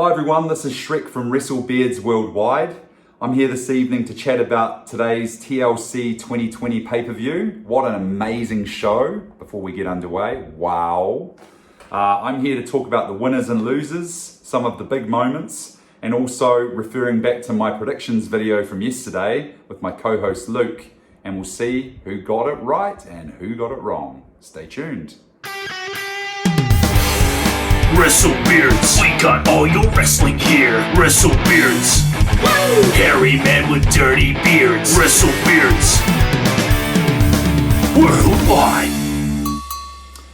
Hi everyone, this is Shrek from WrestleBeards Worldwide. I'm here this evening to chat about today's TLC 2020 pay-per-view. What an amazing show before we get underway. Wow. I'm here to talk about the winners and losers, some of the big moments, and also referring back to my predictions video from yesterday with my co-host Luke, and we'll see who got it right and who got it wrong. Stay tuned. WrestleBeards, we got all your wrestling gear. WrestleBeards, hairy men with dirty beards. WrestleBeards, worldwide.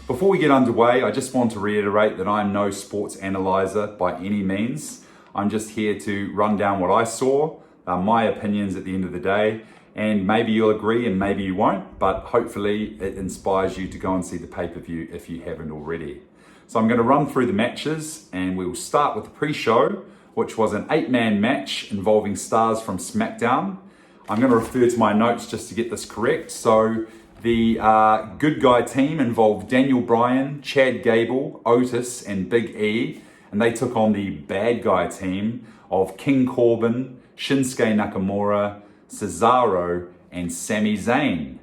Before we get underway, I just want to reiterate that I'm no sports analyzer by any means. I'm just here to run down what I saw, my opinions at the end of the day, and maybe you'll agree and maybe you won't, but hopefully it inspires you to go and see the pay-per-view if you haven't already. So I'm going to run through the matches, and we will start with the pre-show, which was an 8-man match involving stars from Smackdown. I'm going to refer to my notes just to get this correct. So the good guy team involved Daniel Bryan, Chad Gable, Otis, and Big E, and they took on the bad guy team of King Corbin, Shinsuke Nakamura, Cesaro, and Sami Zayn.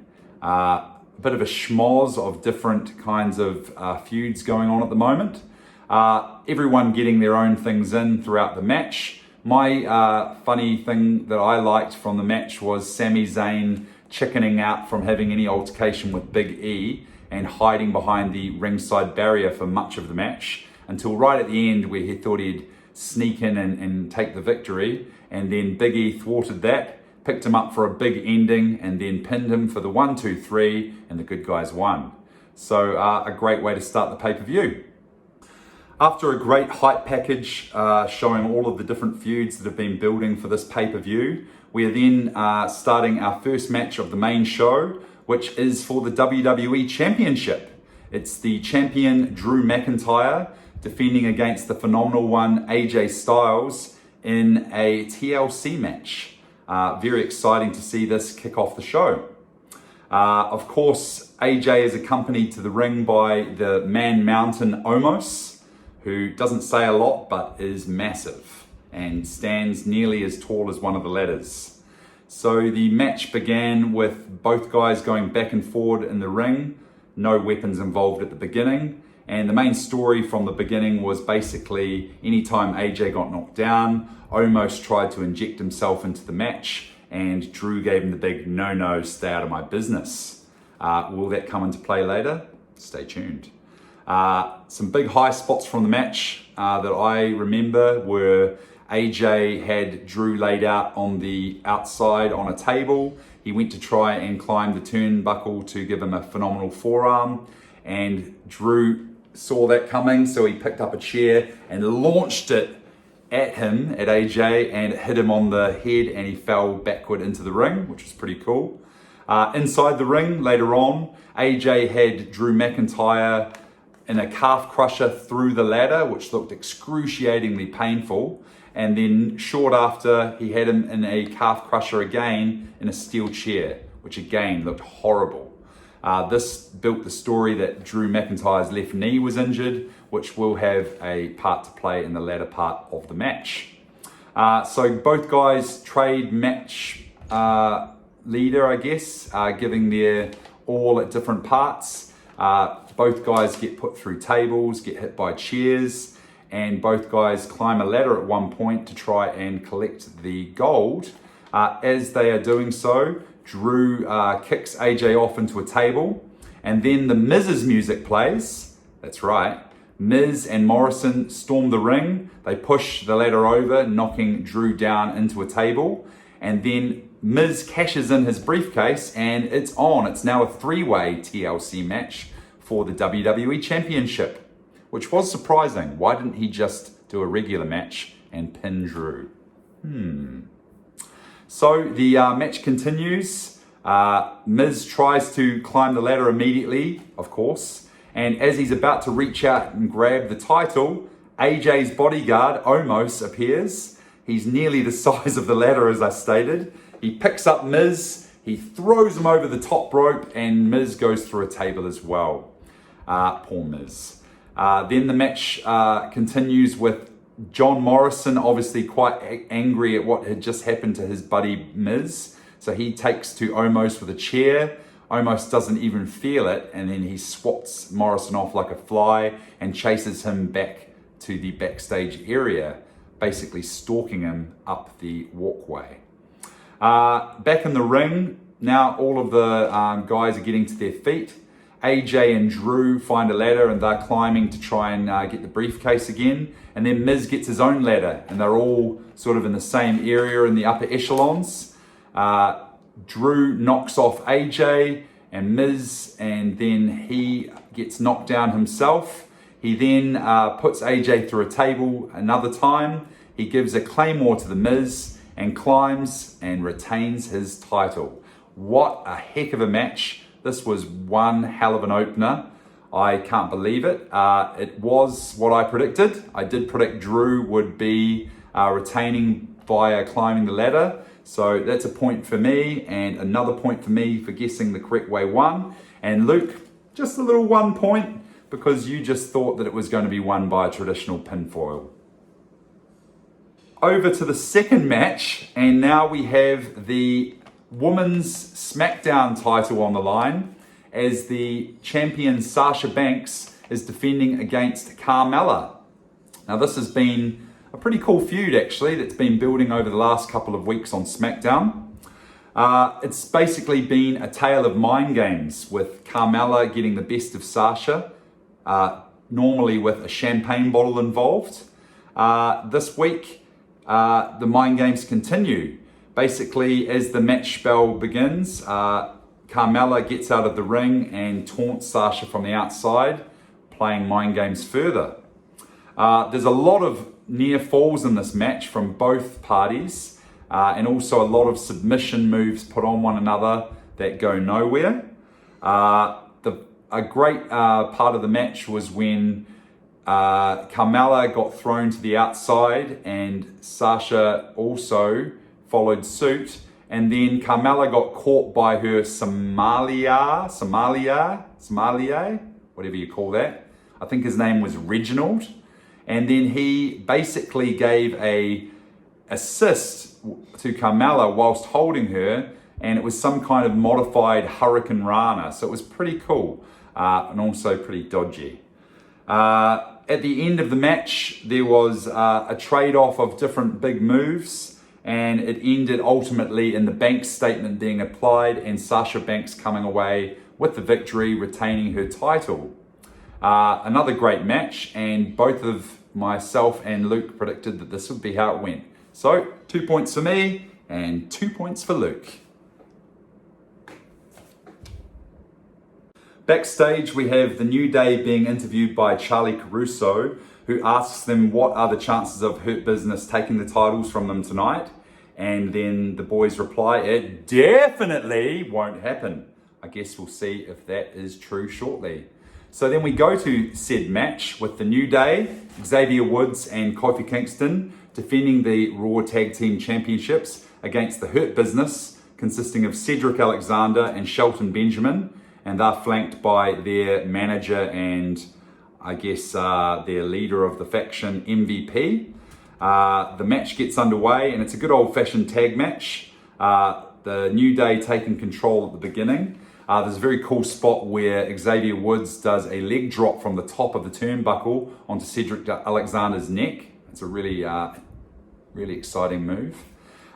A bit of a schmoz of different kinds of feuds going on at the moment. Everyone getting their own things in throughout the match. My funny thing that I liked from the match was Sami Zayn chickening out from having any altercation with Big E and hiding behind the ringside barrier for much of the match until right at the end where he thought he'd sneak in and take the victory, and then Big E thwarted that, picked him up for a big ending, and then pinned him for the 1, 2, 3, and the good guys won. So a great way to start the pay-per-view. After a great hype package showing all of the different feuds that have been building for this pay-per-view, we are then starting our first match of the main show, which is for the WWE Championship. It's the champion Drew McIntyre defending against the phenomenal one AJ Styles in a TLC match. Very exciting to see this kick off the show. Of course, AJ is accompanied to the ring by the Man Mountain Omos, who doesn't say a lot but is massive and stands nearly as tall as one of the ladders. So the match began with both guys going back and forward in the ring, no weapons involved at the beginning. And the main story from the beginning was basically anytime AJ got knocked down, Omos tried to inject himself into the match, and Drew gave him the big no, stay out of my business. Will that come into play later? Stay tuned. Some big high spots from the match that I remember were AJ had Drew laid out on the outside on a table. He went to try and climb the turnbuckle to give him a phenomenal forearm, and Drew saw that coming, so he picked up a chair and launched it at him, at AJ, and it hit him on the head, and he fell backward into the ring, which was pretty cool. Inside the ring, later on, AJ had Drew McIntyre in a calf crusher through the ladder, which looked excruciatingly painful, and then short after, he had him in a calf crusher again in a steel chair, which again looked horrible. This built the story that Drew McIntyre's left knee was injured, which will have a part to play in the latter part of the match. So both guys trade match leader, I guess, giving their all at different parts. Both guys get put through tables, get hit by chairs, and both guys climb a ladder at one point to try and collect the gold. As they are doing so, Drew kicks AJ off into a table, and then the Miz's music plays. That's right. Miz and Morrison storm the ring. They push the ladder over, knocking Drew down into a table. And then Miz cashes in his briefcase, and it's on. It's now a 3-way TLC match for the WWE Championship, which was surprising. Why didn't he just do a regular match and pin Drew? So the match continues. Miz tries to climb the ladder immediately, of course. And as he's about to reach out and grab the title, AJ's bodyguard, Omos, appears. He's nearly the size of the ladder, as I stated. He picks up Miz, he throws him over the top rope, and Miz goes through a table as well. Poor Miz. Then the match continues with John Morrison obviously quite angry at what had just happened to his buddy Miz. So he takes to Omos with a chair. Omos doesn't even feel it, and then he swats Morrison off like a fly and chases him back to the backstage area, basically stalking him up the walkway. Back in the ring, now all of the guys are getting to their feet. AJ and Drew find a ladder and they're climbing to try and get the briefcase again. And then Miz gets his own ladder and they're all sort of in the same area in the upper echelons. Drew knocks off AJ and Miz, and then he gets knocked down himself. He then puts AJ through a table another time. He gives a claymore to the Miz and climbs and retains his title. What a heck of a match. This was one hell of an opener. I can't believe it. It was what I predicted. I did predict Drew would be retaining via climbing the ladder. So that's a point for me, and another point for me for guessing the correct way won. And Luke, just a little 1 point because you just thought that it was going to be won by a traditional pinfoil. Over to the second match, and now we have the Women's Smackdown title on the line as the champion Sasha Banks is defending against Carmella. Now this has been a pretty cool feud actually that's been building over the last couple of weeks on SmackDown. It's basically been a tale of mind games with Carmella getting the best of Sasha, normally with a champagne bottle involved. This week, the mind games continue. Basically, as the match spell begins, Carmella gets out of the ring and taunts Sasha from the outside, playing mind games further. There's a lot of near falls in this match from both parties, and also a lot of submission moves put on one another that go nowhere. A great part of the match was when Carmella got thrown to the outside and Sasha also followed suit, and then Carmella got caught by her Somalia, whatever you call that. I think his name was Reginald. And then he basically gave a assist to Carmella whilst holding her, and it was some kind of modified Hurricane Rana. So it was pretty cool and also pretty dodgy. At the end of the match, there was a trade-off of different big moves, and it ended ultimately in the Banks statement being applied and Sasha Banks coming away with the victory, retaining her title. Another great match, and both of myself and Luke predicted that this would be how it went. So 2 points for me and 2 points for Luke. Backstage, we have the New Day being interviewed by Charlie Caruso, who asks them what are the chances of Hurt Business taking the titles from them tonight. And then the boys reply, it definitely won't happen. I guess we'll see if that is true shortly. So then we go to said match with the New Day, Xavier Woods and Kofi Kingston defending the Raw Tag Team Championships against the Hurt Business, consisting of Cedric Alexander and Shelton Benjamin. And they're flanked by their manager and I guess their leader of the faction, MVP. The match gets underway and it's a good old-fashioned tag match. The New Day taking control at the beginning. There's a very cool spot where Xavier Woods does a leg drop from the top of the turnbuckle onto Cedric Alexander's neck. It's a really exciting move.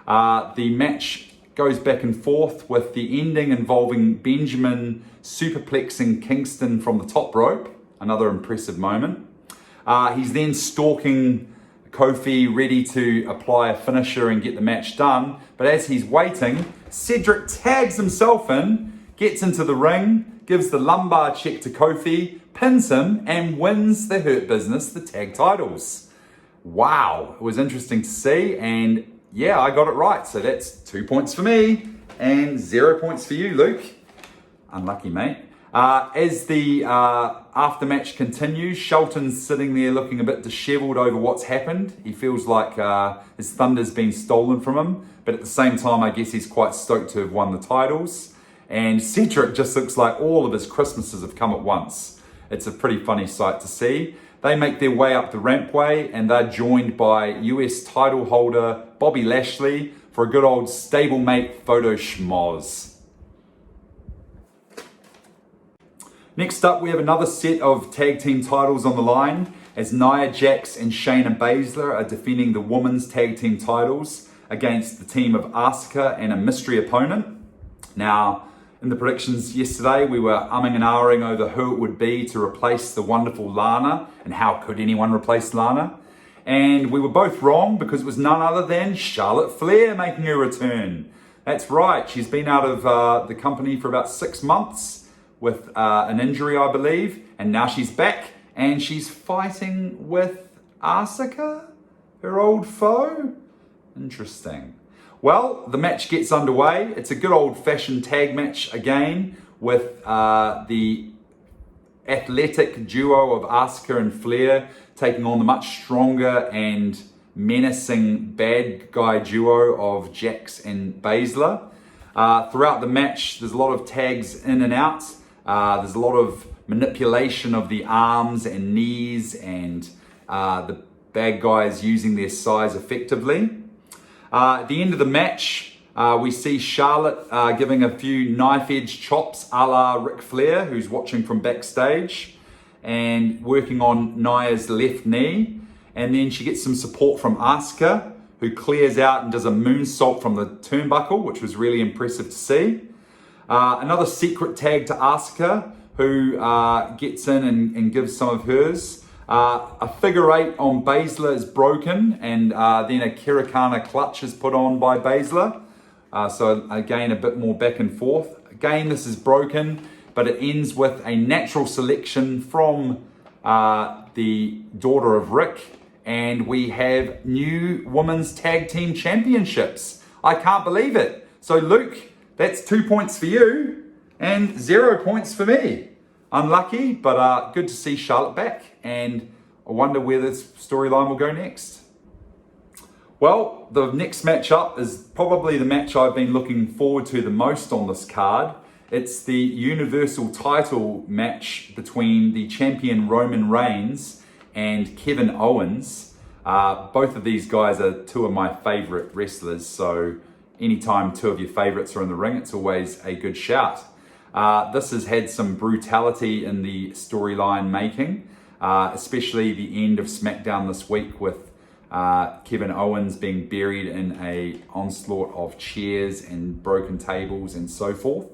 The match goes back and forth with the ending involving Benjamin superplexing Kingston from the top rope. Another impressive moment. He's then stalking Kofi, ready to apply a finisher and get the match done. But as he's waiting, Cedric tags himself in, gets into the ring, gives the lumbar check to Kofi, pins him, and wins the Hurt Business the tag titles. Wow, it was interesting to see, and yeah, I got it right. So that's 2 points for me and 0 points for you, Luke. Unlucky, mate. As the aftermatch continues, Shelton's sitting there looking a bit disheveled over what's happened. He feels like his thunder's been stolen from him, but at the same time, I guess he's quite stoked to have won the titles. And Cedric just looks like all of his Christmases have come at once. It's a pretty funny sight to see. They make their way up the rampway and they're joined by US title holder Bobby Lashley for a good old stablemate photo schmoz. Next up, we have another set of tag team titles on the line as Nia Jax and Shayna Baszler are defending the women's tag team titles against the team of Asuka and a mystery opponent. Now, in the predictions yesterday, we were umming and ahhing over who it would be to replace the wonderful Lana and how could anyone replace Lana. And we were both wrong because it was none other than Charlotte Flair making her return. That's right, she's been out of the company for about 6 months with an injury, I believe, and now she's back and she's fighting with Asuka, her old foe. Interesting. Well, the match gets underway. It's a good old-fashioned tag match again with the athletic duo of Asuka and Flair taking on the much stronger and menacing bad guy duo of Jax and Baszler. Throughout the match, there's a lot of tags in and out. There's a lot of manipulation of the arms and knees and the bad guys using their size effectively. At the end of the match, we see Charlotte giving a few knife-edge chops a la Ric Flair, who's watching from backstage, and working on Nia's left knee. And then she gets some support from Asuka, who clears out and does a moonsault from the turnbuckle, which was really impressive to see. Another secret tag to Asuka, who gets in and gives some of hers. A figure eight on Baszler is broken, and then a Kirikana clutch is put on by Baszler. So again, a bit more back and forth. Again, this is broken, but it ends with a natural selection from the daughter of Rick, and we have new women's tag team championships. I can't believe it. So Luke, that's 2 points for you and 0 points for me. Unlucky, but good to see Charlotte back, and I wonder where this storyline will go next. Well, the next match up is probably the match I've been looking forward to the most on this card. It's the Universal title match between the champion Roman Reigns and Kevin Owens. Both of these guys are two of my favorite wrestlers, so anytime two of your favorites are in the ring, it's always a good shout. This has had some brutality in the storyline making, especially the end of Smackdown this week with Kevin Owens being buried in a onslaught of chairs and broken tables and so forth.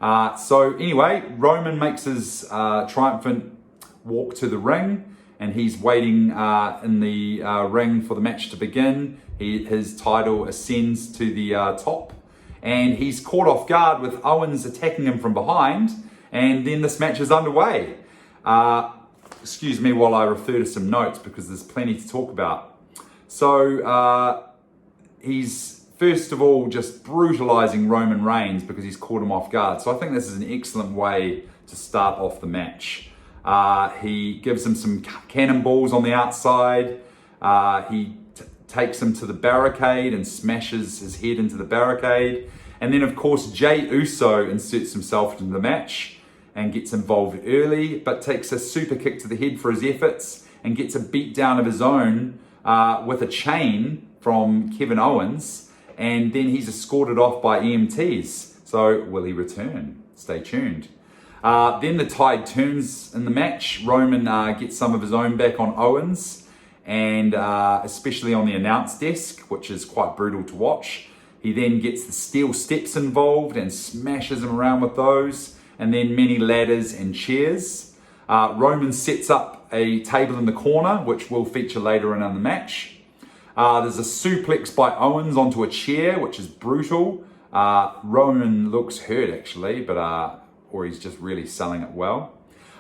So anyway, Roman makes his triumphant walk to the ring, and he's waiting in the ring for the match to begin. His title ascends to the top, and he's caught off guard with Owens attacking him from behind, and then this match is underway. Excuse me while I refer to some notes because there's plenty to talk about. So he's first of all just brutalizing Roman Reigns because he's caught him off guard. So I think this is an excellent way to start off the match. He gives him some cannonballs on the outside. He takes him to the barricade and smashes his head into the barricade. And then, of course, Jey Uso inserts himself into the match and gets involved early, but takes a super kick to the head for his efforts and gets a beatdown of his own with a chain from Kevin Owens. And then he's escorted off by EMTs. So will he return? Stay tuned. Then the tide turns in the match. Roman gets some of his own back on Owens, and especially on the announce desk, which is quite brutal to watch. He then gets the steel steps involved and smashes him around with those, and then many ladders and chairs. Roman sets up a table in the corner, which will feature later in the match. There's a suplex by Owens onto a chair, which is brutal. Roman looks hurt actually, but or he's just really selling it well.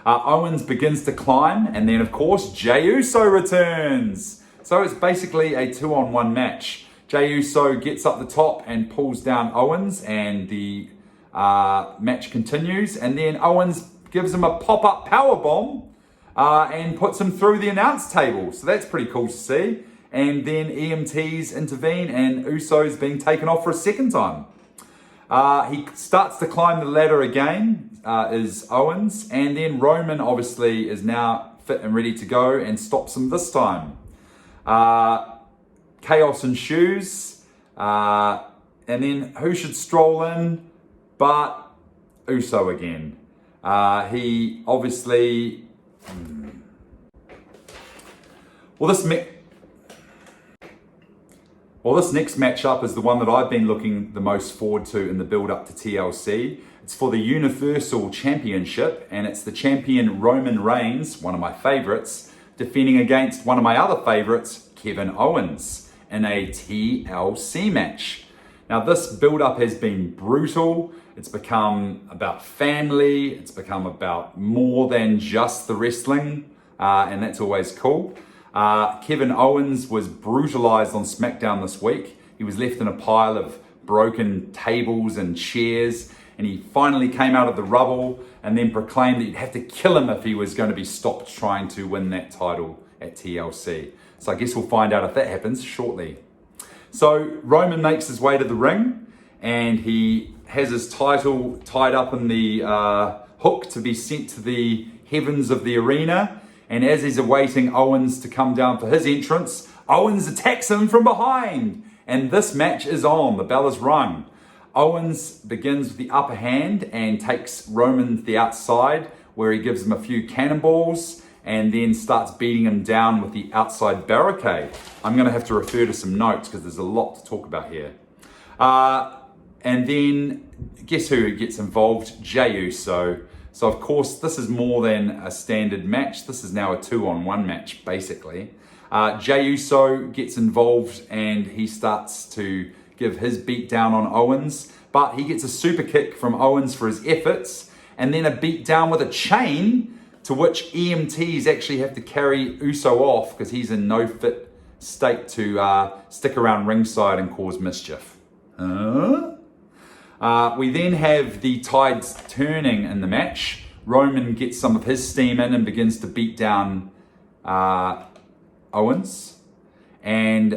Owens begins to climb, and then of course Jey Uso returns. So it's basically a 2-on-1 match. Jey Uso gets up the top and pulls down Owens, and the match continues. And then Owens gives him a pop-up powerbomb and puts him through the announce table. So that's pretty cool to see. And then EMTs intervene, and Uso's being taken off for a second time. He starts to climb the ladder again, is Owens, and then Roman obviously is now fit and ready to go and stops him this time. Chaos ensues, and then who should stroll in but Uso again. He obviously... Well, this next matchup is the one that I've been looking the most forward to in the build-up to TLC. It's for the Universal Championship, and it's the champion Roman Reigns, one of my favorites, defending against one of my other favorites, Kevin Owens, in a TLC match. Now, this build-up has been brutal. It's become about family. It's become about more than just the wrestling, and that's always cool. Kevin Owens was brutalized on Smackdown this week. He was left in a pile of broken tables and chairs, and he finally came out of the rubble and then proclaimed that you'd have to kill him if he was going to be stopped trying to win that title at TLC. So I guess we'll find out if that happens shortly. So Roman makes his way to the ring, and he has his title tied up in the hook to be sent to the heavens of the arena. And as he's awaiting Owens to come down for his entrance, Owens attacks him from behind. And this match is on. The bell is rung. Owens begins with the upper hand and takes Roman to the outside, where he gives him a few cannonballs and then starts beating him down with the outside barricade. I'm going to have to refer to some notes because there's a lot to talk about here. And then guess who gets involved? Jey Uso. So of course, this is more than a standard match. This is now a 2-on-1 match, basically. Jey Uso gets involved and he starts to give his beat down on Owens, but he gets a super kick from Owens for his efforts, and then a beat down with a chain, to which EMTs actually have to carry Uso off because he's in no fit state to stick around ringside and cause mischief. We then have the tides turning in the match. Roman gets some of his steam in and begins to beat down Owens. And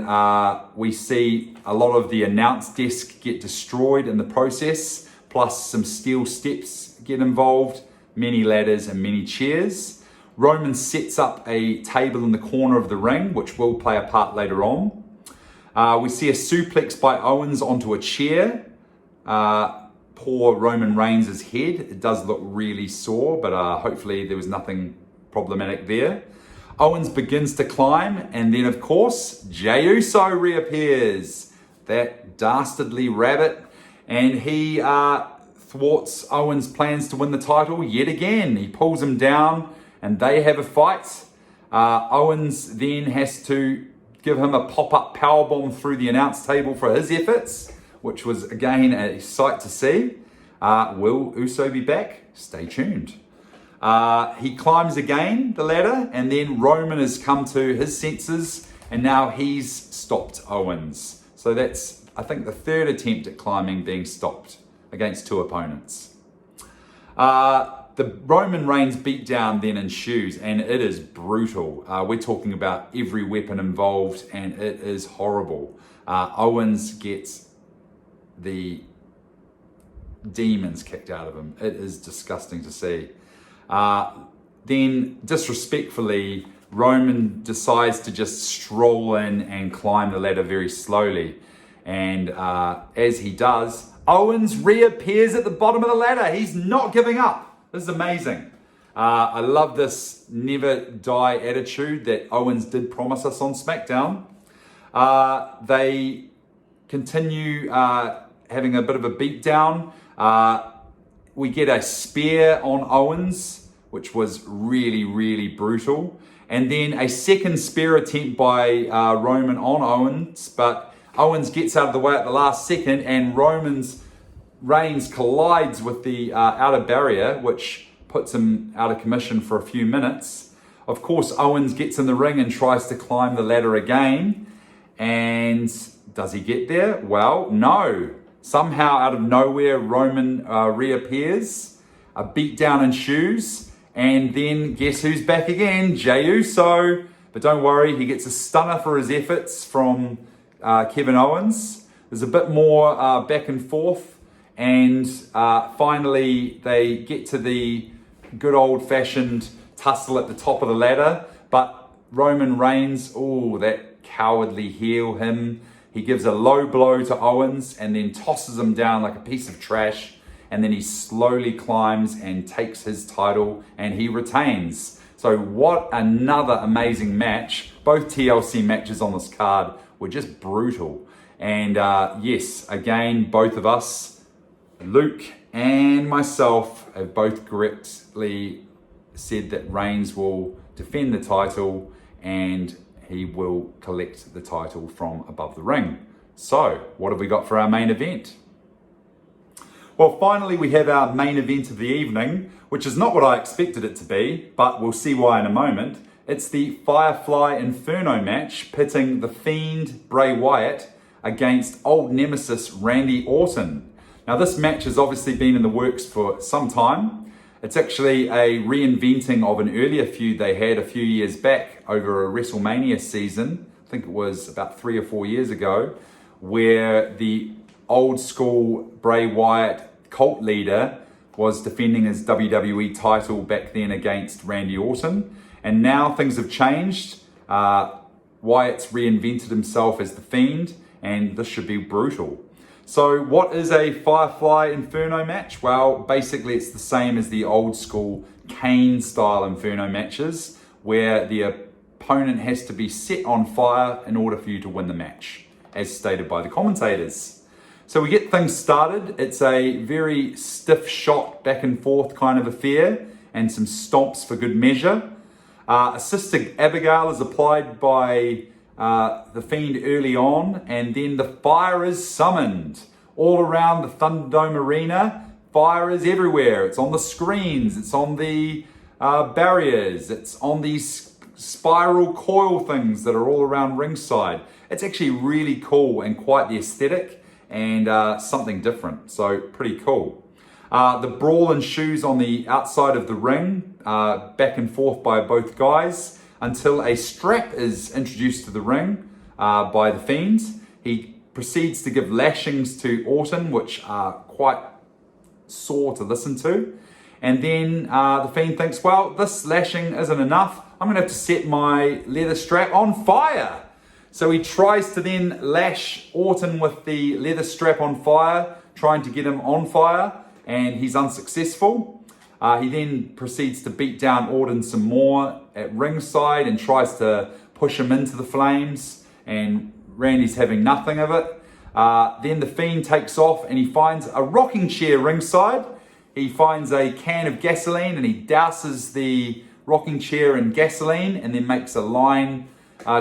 we see a lot of the announce desk get destroyed in the process, plus some steel steps get involved, many ladders and many chairs. Roman sets up a table in the corner of the ring, which will play a part later on. We see a suplex by Owens onto a chair. Poor Roman Reigns' head. It does look really sore, but hopefully there was nothing problematic there. Owens begins to climb, and then of course, Jey Uso reappears. That dastardly rabbit, and he thwarts Owens' plans to win the title yet again. He pulls him down, and they have a fight. Owens then has to give him a pop-up powerbomb through the announce table for his efforts, which was again a sight to see. Will Uso be back? Stay tuned. He climbs again the ladder, and then Roman has come to his senses, and now he's stopped Owens. So that's, I think, the third attempt at climbing being stopped against two opponents. The Roman Reigns beatdown then ensues, and it is brutal. We're talking about every weapon involved, and it is horrible. Owens gets the demons kicked out of him. It is disgusting to see. Then, disrespectfully, Roman decides to just stroll in and climb the ladder very slowly. And as he does, Owens reappears at the bottom of the ladder. He's not giving up. This is amazing. I love this never die attitude that Owens did promise us on Smackdown. They continue having a bit of a beatdown. We get a spear on Owens, which was really, really brutal. And then a second spear attempt by Roman on Owens, but Owens gets out of the way at the last second, and Reigns collides with the outer barrier, which puts him out of commission for a few minutes. Of course, Owens gets in the ring and tries to climb the ladder again. And does he get there? Well, no. Somehow, out of nowhere, Roman reappears. A beatdown ensues. And then, guess who's back again? Jey Uso. But don't worry, he gets a stunner for his efforts from Kevin Owens. There's a bit more back and forth. And finally, they get to the good old-fashioned tussle at the top of the ladder. But Roman Reigns, oh, that cowardly heel, he gives a low blow to Owens and then tosses him down like a piece of trash. And then he slowly climbs and takes his title and he retains. So what another amazing match. Both TLC matches on this card were just brutal. And yes, again, both of us, Luke and myself, have both correctly said that Reigns will defend the title and he will collect the title from above the ring. So what have we got for our main event? Well, finally, we have our main event of the evening, which is not what I expected it to be, but we'll see why in a moment. It's the Firefly Inferno match pitting The Fiend Bray Wyatt against old nemesis Randy Orton. Now, this match has obviously been in the works for some time. It's actually a reinventing of an earlier feud they had a few years back over a WrestleMania season. I think it was about 3 or 4 years ago, where the old school Bray Wyatt cult leader was defending his WWE title back then against Randy Orton. And now things have changed. Wyatt's reinvented himself as The Fiend, and this should be brutal. So what is a Firefly Inferno match? Well, basically it's the same as the old school Kane style Inferno matches, where the opponent has to be set on fire in order for you to win the match, as stated by the commentators. So we get things started. It's a very stiff shot back and forth kind of affair and some stomps for good measure. Assisted Abigail is applied by The Fiend early on, and then the fire is summoned. All around the Thunderdome Arena, fire is everywhere. It's on the screens, it's on the barriers, it's on these spiral coil things that are all around ringside. It's actually really cool and quite the aesthetic and something different, so pretty cool. The brawl ensues on the outside of the ring, back and forth by both guys, until a strap is introduced to the ring by The Fiend. He proceeds to give lashings to Orton, which are quite sore to listen to. And then The Fiend thinks, well, this lashing isn't enough. I'm going to have to set my leather strap on fire. So he tries to then lash Orton with the leather strap on fire, trying to get him on fire, and he's unsuccessful. He then proceeds to beat down Orton some more at ringside and tries to push him into the flames, and Randy's having nothing of it. Then The Fiend takes off and he finds a rocking chair ringside. He finds a can of gasoline and he douses the rocking chair in gasoline and then makes a line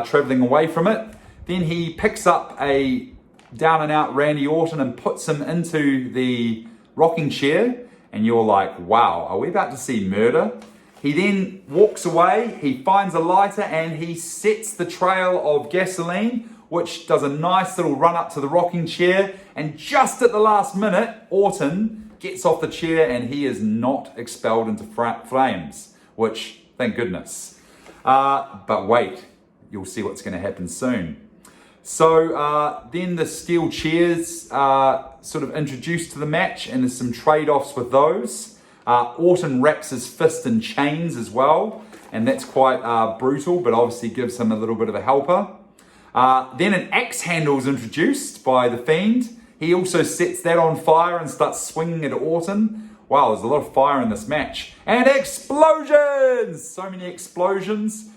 traveling away from it. Then he picks up a down and out Randy Orton and puts him into the rocking chair, and you're like, wow, are we about to see murder? He then walks away, he finds a lighter and he sets the trail of gasoline, which does a nice little run up to the rocking chair, and just at the last minute, Orton gets off the chair and he is not expelled into flames, which, thank goodness. But wait, you'll see what's going to happen soon. So then the steel chairs are sort of introduced to the match, and there's some trade-offs with those. Orton wraps his fist in chains as well, and that's quite brutal, but obviously gives him a little bit of a helper. Then an axe handle is introduced by The Fiend. He also sets that on fire and starts swinging at Orton. Wow, there's a lot of fire in this match. And explosions! So many explosions.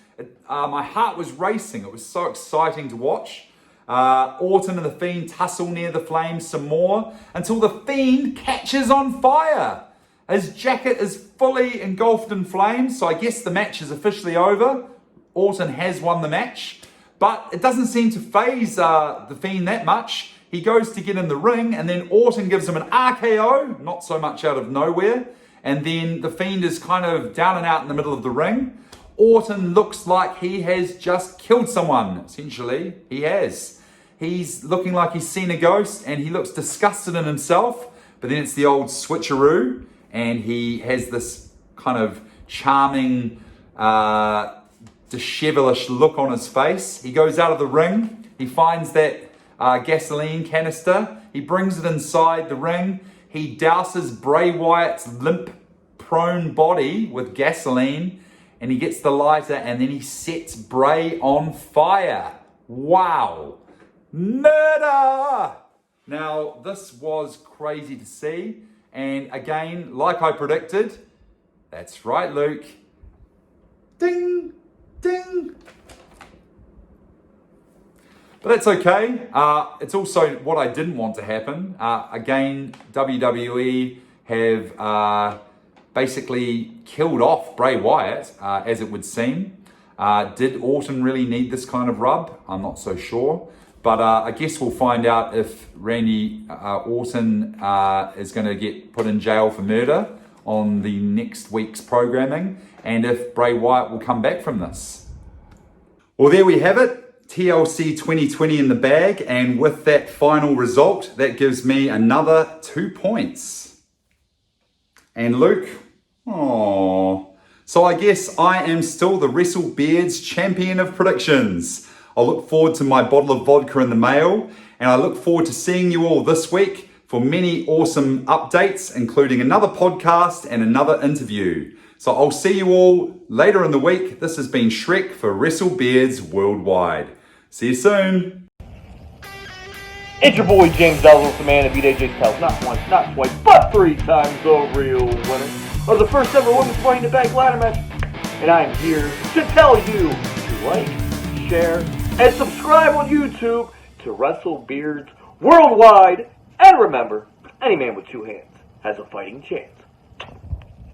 My heart was racing. It was so exciting to watch. Orton and The Fiend tussle near the flames some more until The Fiend catches on fire. His jacket is fully engulfed in flames, so I guess the match is officially over. Orton has won the match, but it doesn't seem to faze The Fiend that much. He goes to get in the ring, and then Orton gives him an RKO, not so much out of nowhere, and then The Fiend is kind of down and out in the middle of the ring. Orton looks like he has just killed someone. Essentially, he has. He's looking like he's seen a ghost, and he looks disgusted in himself, but then it's the old switcheroo, and he has this kind of charming, dishevelish look on his face. He goes out of the ring, he finds that gasoline canister, he brings it inside the ring, he douses Bray Wyatt's limp, prone body with gasoline, and he gets the lighter, and then he sets Bray on fire. Wow. Murder! Now, this was crazy to see. And again, like I predicted, that's right, Luke. Ding, ding. But that's okay. It's also what I didn't want to happen. Again, WWE have basically killed off Bray Wyatt, as it would seem. Did Orton really need this kind of rub? I'm not so sure. But I guess we'll find out if Randy Orton is going to get put in jail for murder on the next week's programming, and if Bray Wyatt will come back from this. Well, there we have it. TLC 2020 in the bag, and with that final result, that gives me another 2 points. And Luke, so I guess I am still the WrestleBeards champion of predictions. I look forward to my bottle of vodka in the mail, and I look forward to seeing you all this week for many awesome updates, including another podcast and another interview. So I'll see you all later in the week. This has been Shrek for WrestleBeards Worldwide. See you soon. It's your boy James Ellsworth, the man that beat AJ's pals not once, not twice, but 3 times the real winner of the first ever women's Money in the Bank ladder match. And I am here to tell you to like, share, and subscribe on YouTube to WrestleBeards Worldwide. And remember, any man with 2 hands has a fighting chance.